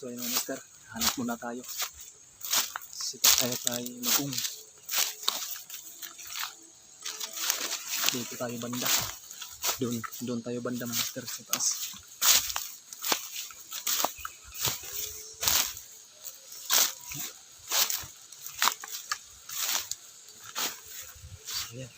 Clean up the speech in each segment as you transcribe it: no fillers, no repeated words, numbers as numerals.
So ayun mga master, hanap muna tayo. Sikat tayo kay Magong. Dito tayo banda. Doon tayo banda mga master sa taas. So yan.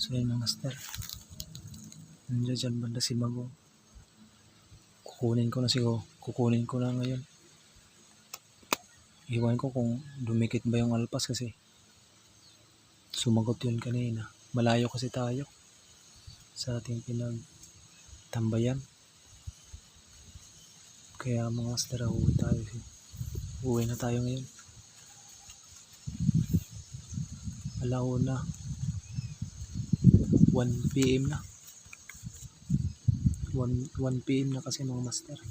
So yun mga master, nandiyan dyan banda si Magong. Kukunin ko na ngayon. Iwan ko kung dumikit ba yung alpas kasi sumagot yun kanina. Malayo kasi tayo sa ating pinagtambayan. Kaya mga master, uwi na tayo ngayon. Alauna 1 PM na. 1 PM na kasi mga master.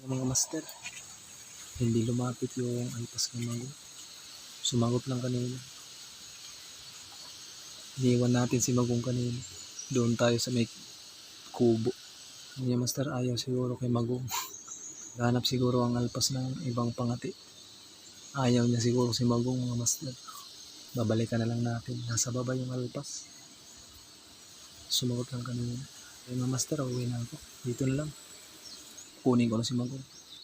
Mga master, hindi lumapit yung alpas ng Magong. Sumagot lang kanina. Iniwan natin si Magong kanina. Doon tayo sa may kubo. Mga master, ayaw siguro kay Magong. Ganap siguro ang alpas ng ibang pangati. Ayaw niya siguro si Magong mga master. Babalikan na lang natin. Nasa baba yung alpas. Sumagot lang kanina. Ay mga master, uwi na ako. Dito na lang. Kunin ko na si Magong.